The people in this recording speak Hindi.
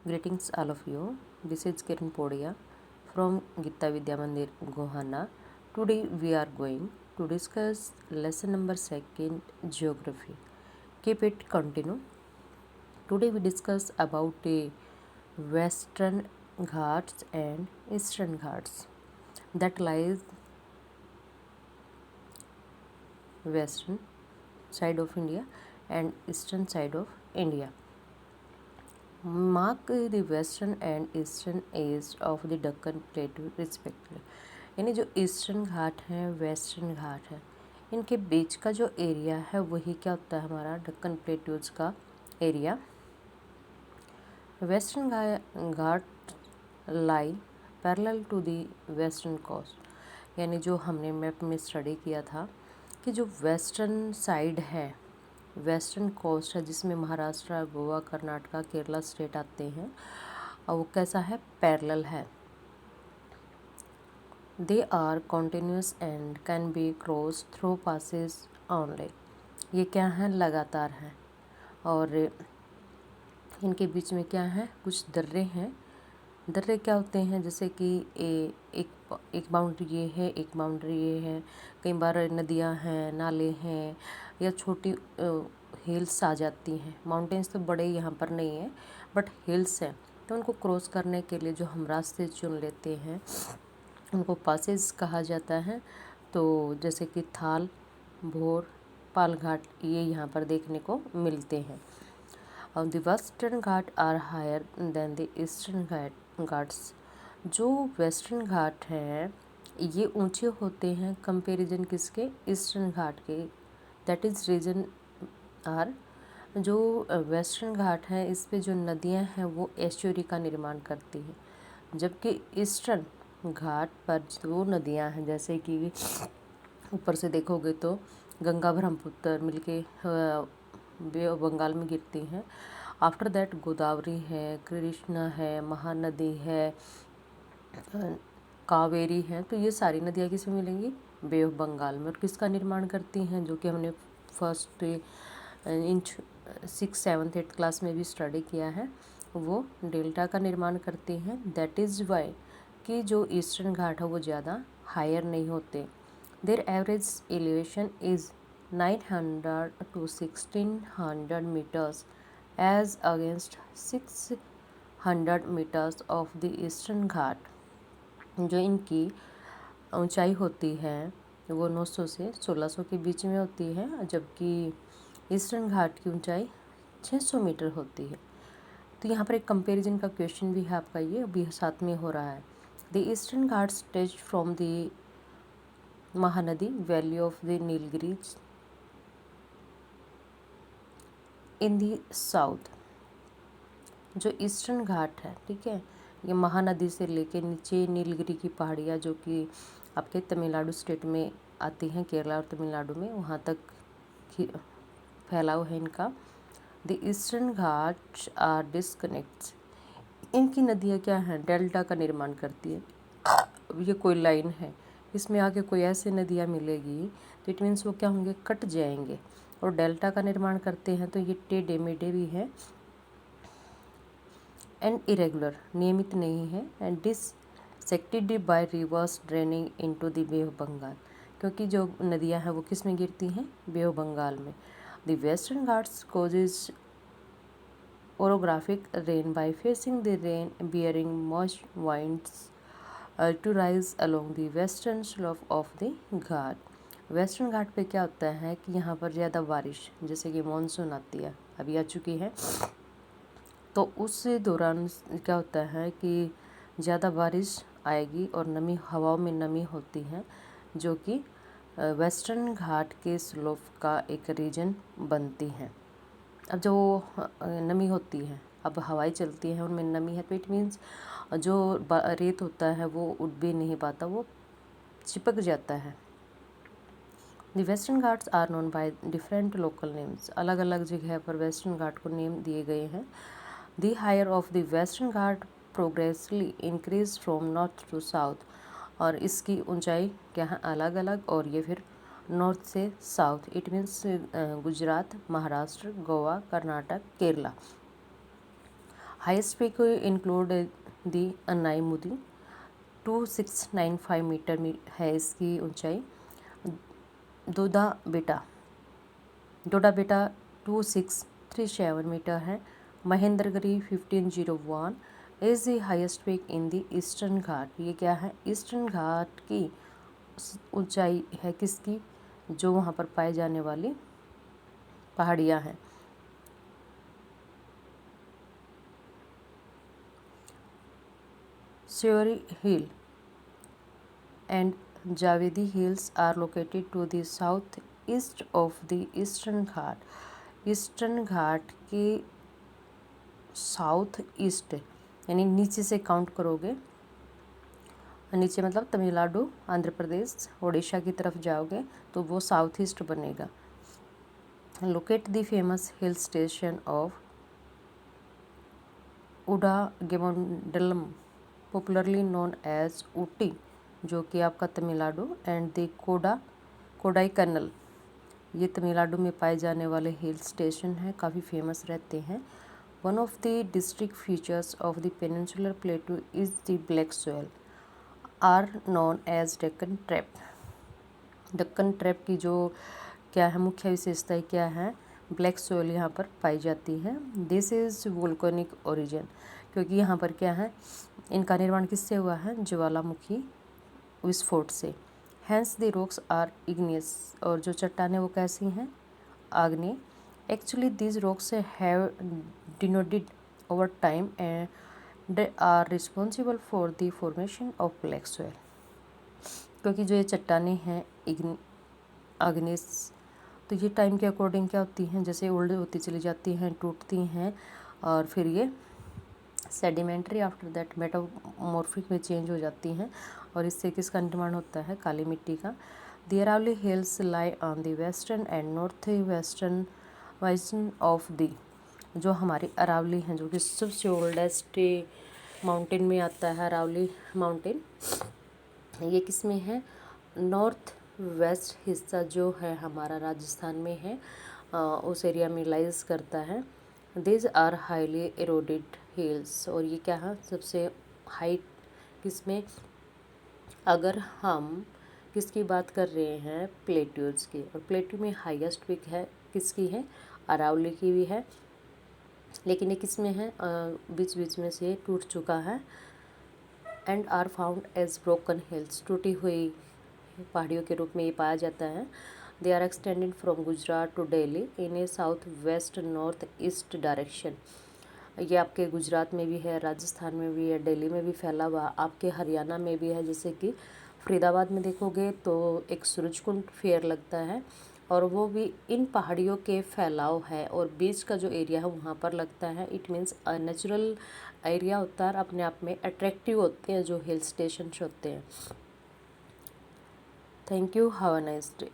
Greetings all of you. This is Kiran Podia from Gita Vidya Mandir Gohana. Today we are going to discuss lesson number 2 geography. Keep it continue. Today we discuss about the Western Ghats and Eastern Ghats that lies western side of India and eastern side of India. Mark the western and eastern edge of the Deccan Plateau respectively. यानी जो ईस्टर्न घाट है वेस्टर्न घाट है इनके बीच का जो एरिया है वही क्या होता है हमारा डक्कन प्लेट्यूज का area. Western Ghat lie parallel to the western coast, यानी जो हमने मैप में स्टडी किया था कि जो वेस्टर्न साइड है वेस्टर्न कोस्ट है जिसमें महाराष्ट्र गोवा कर्नाटका केरला स्टेट आते हैं और वो कैसा है पैरेलल है। They are continuous and can be cross through passes only. ये क्या है लगातार हैं और इनके बीच में क्या है कुछ दर्रे हैं। दर्रे क्या होते हैं जैसे कि एक बाउंड्री ये है एक बाउंड्री ये है। कई बार नदियां हैं नाले हैं या छोटी हिल्स आ जाती हैं। माउंटेन्स तो बड़े यहाँ पर नहीं है बट हिल्स हैं, तो उनको क्रॉस करने के लिए जो हम रास्ते चुन लेते हैं उनको पासेस कहा जाता है। तो जैसे कि थाल भोर पालघाट ये यहाँ पर देखने को मिलते हैं। और the western Ghat are higher than the eastern Ghats. जो वेस्टर्न घाट हैं ये ऊंचे होते हैं कंपैरिजन किसके ईस्टर्न घाट के। दैट इज़ रीजन आर जो वेस्टर्न घाट है इस पे जो नदियां हैं वो एस्चुरी का निर्माण करती हैं, जबकि ईस्टर्न घाट पर जो नदियां हैं जैसे कि ऊपर से देखोगे तो गंगा ब्रह्मपुत्र मिलके बे ऑफ बंगाल में गिरती हैं। आफ्टर दैट गोदावरी है कृष्णा है महानदी है कावेरी है, तो ये सारी नदियाँ किसमें मिलेंगी बे ऑफ बंगाल में। और किसका निर्माण करती हैं जो कि हमने first in 6th 7th 8th class में भी स्टडी किया है, वो डेल्टा का निर्माण करती हैं। दैट इज़ वाई कि जो ईस्टर्न घाट है वो ज़्यादा हायर नहीं होते। There average elevation is 900 to 1600 meters as against 600 meters of the eastern घाट। जो इनकी ऊंचाई होती है वो 900 से 1600 के बीच में होती है, जबकि ईस्टर्न घाट की ऊंचाई 600 मीटर होती है। तो यहाँ पर एक कंपैरिजन का क्वेश्चन भी है आपका, ये अभी साथ में हो रहा है। The eastern Ghat stretch from the Mahanadi valley of the Nilgiris in the south. जो ईस्टर्न घाट है ठीक है ये महानदी से लेके नीचे नीलगिरी की पहाड़ियाँ जो कि आपके तमिलनाडु स्टेट में आती हैं केरला और तमिलनाडु में, वहाँ तक फैलाव है इनका। The eastern Ghat are disconnects. इनकी नदियाँ क्या हैं डेल्टा का निर्माण करती है। अब ये कोई लाइन है इसमें आगे कोई ऐसे नदियाँ मिलेगी तो इट मीन्स वो क्या होंगे कट जाएंगे और डेल्टा का निर्माण करते हैं। तो ये टेढ़े मेढ़े भी है एंड इरेगुलर नियमित नहीं है and dissected by rivers draining into the Bay of Bengal, क्योंकि जो नदियां हैं वो किस में गिरती हैं बे ऑफ बंगाल में। The western Ghats causes orographic rain by facing the rain bearing moist winds to rise along the western slope of the Ghat. Western Ghat पे क्या होता है कि यहाँ पर ज़्यादा बारिश जैसे कि मानसून आती है अभी आ चुकी है, तो उस दौरान क्या होता है कि ज़्यादा बारिश आएगी और नमी हवाओं में नमी होती है जो कि वेस्टर्न घाट के स्लोप का एक रीजन बनती है। अब जो नमी होती है अब हवाएं चलती हैं उनमें नमी है तो इट मीन्स जो रेत होता है वो उड़ भी नहीं पाता, वो चिपक जाता है। The western Ghats are known by different local names. अलग अलग जगह पर वेस्टर्न घाट को नेम दिए गए हैं। The higher of the western Ghat progressively increase from north to south. और इसकी ऊंचाई क्या है अलग अलग और ये फिर नॉर्थ से south it means Gujarat Maharashtra Goa Karnataka Kerala. Highest peak include the Anaimudi 2695 metre है इसकी ऊंचाई। डोडा बेटा 2637 मीटर है। Mahendragiri 1501 is the highest peak in the eastern Ghat. ये क्या है? ईस्टर्न घाट की ऊंचाई है किसकी? जो वहाँ पर पाए जाने वाली पहाड़ियाँ हैं। स्योरी हिल and Javedi Hills are located to the southeast of the Eastern Ghat. Eastern Ghat के साउथ ईस्ट यानी नीचे से काउंट करोगे, नीचे मतलब तमिलनाडु, आंध्र प्रदेश, उड़ीसा की तरफ जाओगे तो वो साउथ ईस्ट बनेगा। Locate the famous hill station of Udagamandalam popularly known as Ooty, जो कि आपका तमिलनाडु, एंड द कोडाईकनाल, ये तमिलनाडु में पाए जाने वाले हिल स्टेशन हैं, काफ़ी फेमस रहते हैं। One of the district features of the peninsular plateau is the black soil are known as Deccan trap. Deccan trap की जो क्या है मुख्य विशेषताएं क्या है? ब्लैक सोयल यहाँ पर पाई जाती है। दिस इज़ वोल्केनिक ओरिजिन, क्योंकि यहाँ पर क्या है, इनका निर्माण किससे हुआ है? ज्वालामुखी विस्फोट से। Hence the rocks are igneous, और जो चट्टानें वो कैसी हैं? आग्नेय। Actually these rocks have denuded over time and are responsible for the formation of black soil, क्योंकि जो ये चट्टानें हैं आग्नेस, तो ये टाइम के अकॉर्डिंग क्या होती हैं, जैसे ओल्ड होती चली जाती हैं, टूटती हैं, और फिर ये सेडिमेंट्री आफ्टर दैट मेटामॉर्फिक में चेंज हो जाती हैं, और इससे किसका निर्माण होता है? काली मिट्टी का। The Aravalli hills lie on the western and north western of the, जो हमारी अरावली हैं, जो कि सबसे ओल्डेस्ट माउंटेन में आता है अरावली माउंटेन। ये किस में है? नॉर्थ वेस्ट हिस्सा जो है हमारा राजस्थान में है, उस एरिया में लाइज करता है। दिस आर हाईली एरोडेड हिल्स, और ये क्या है? सबसे हाइट किसमें? अगर हम किसकी बात कर रहे हैं? प्लेट्यूज की, और प्लेट्यू में हाईएस्ट पीक है किसकी है? अरावली की भी है, लेकिन ये किस में है? बीच बीच में से टूट चुका है। And are found as broken hills, टूटी हुई पहाड़ियों के रूप में ये पाया जाता है। They are extended from Gujarat to Delhi in a south west north east direction. ये आपके गुजरात में भी है, राजस्थान में भी है, दिल्ली में भी फैला हुआ, आपके हरियाणा में भी है। जैसे कि फरीदाबाद में देखोगे तो एक सूरजकुंड फेयर लगता है, और वो भी इन पहाड़ियों के फैलाव है, और बीच का जो एरिया है वहाँ पर लगता है। इट मीन्स नेचुरल एरिया होता है, अपने आप में अट्रैक्टिव होते हैं जो हिल स्टेशन होते हैं। Thank you, have a nice day.